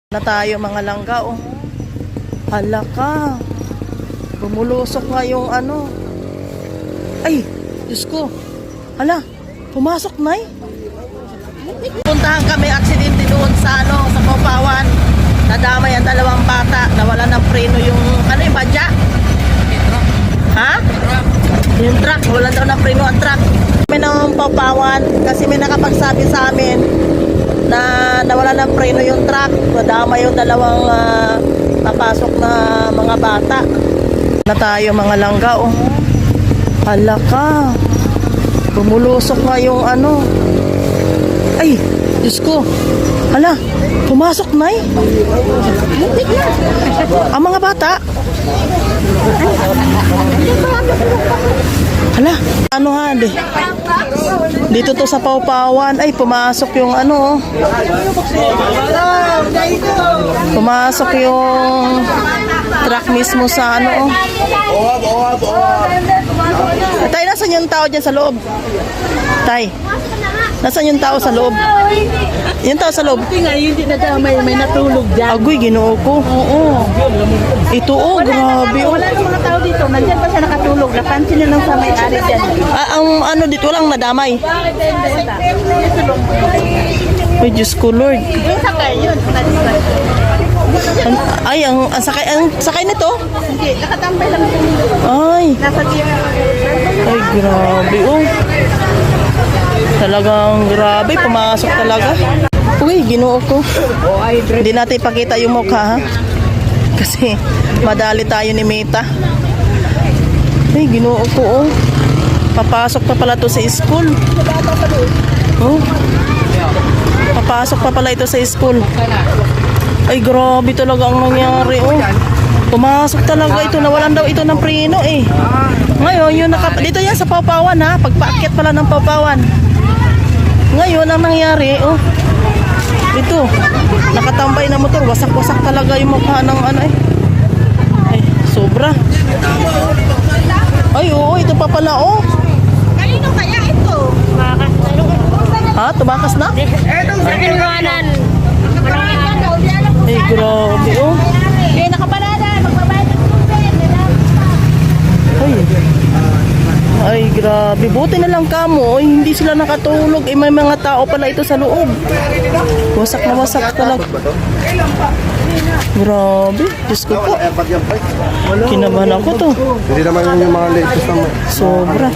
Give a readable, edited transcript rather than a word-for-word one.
Na tayo mga langga, oh. Hala ka. Bumulusok nga yung ano. Ay, Diyos ko. Hala, pumasok na eh. Puntahan kami aksidente doon sa ano, sa Paupawan. Nadamay ang dalawang bata. Nawala ng preno yung, ano yung badya? Ha? Yung truck. Wala daw ng preno ang truck. Kami ng Paupawan kasi may nakapagsabi sa amin na nawala ng preno yung truck. Nadama yung dalawang napasok na mga bata. Na tayo mga langga, oh. Hala ka. Bumulusok nga yung ano. Ay, Diyos ko. Hala, pumasok na eh. Ang mga bata. Hala, ano ha, dito to sa Paupawan. Ay, pumasok yung ano, oh. Pumasok yung truck mismo sa ano, oh. Tay, nasan yung tao dyan sa loob? Tay, nasan yung tao sa loob? Yung tao sa loob? Hindi nga, hindi nadamay, may natulog dyan. Agoy, ginoo ko. Oo. Ito, oh, grabe, oh. Wala ng mga tao dito, nandyan pa siya nakatulog. Napansin na lang sa may-ari dyan. Ang ano dito, walang nadamay. Bakit benta? Ay, Diyos ko, Lord. Yung sakay, yun. Ay, ang sakay nito? Hindi, nakatambay lang. Ay, Nasa jeep. ay, grabe, oh. Talagang grabe, pumasok talaga. Uy, ginoo ko. Hindi natin ipakita yung mukha, ha? Kasi madali tayo ni Mita. Ay, ginoo ko, oh. Papasok pa pala to sa school. Oh. Papasok pa pala ito sa school. Ay, grabe talaga ang nangyari, oh. Pumasok talaga ito. Nawalan daw ito ng preno, eh. Ngayon, yun dito yan sa Paupawan, ha? Pagpaakyat pala ng Paupawan. Ngayon, ang nangyari, oh. Ito, nakatambay na motor. Wasak-wasak talaga yung mukha ng ano, eh. Ay, sobra. Ay, oo, ito pa pala, oh. Kanino kaya ito? Ha? Tumakas na? Sa kinuhanan. Ay, grabe, oh. Eh, nakaparada. Magbabayad ng tubig. Ay, grabe. Buti na lang kamo. Ay, hindi sila nakatulog. Eh, may mga tao pala ito sa loob. Wasak na wasak talaga. Grabe. Diyos ko po. Kinabahan ako to. Hindi naman yun yung mga latest naman. Sobra.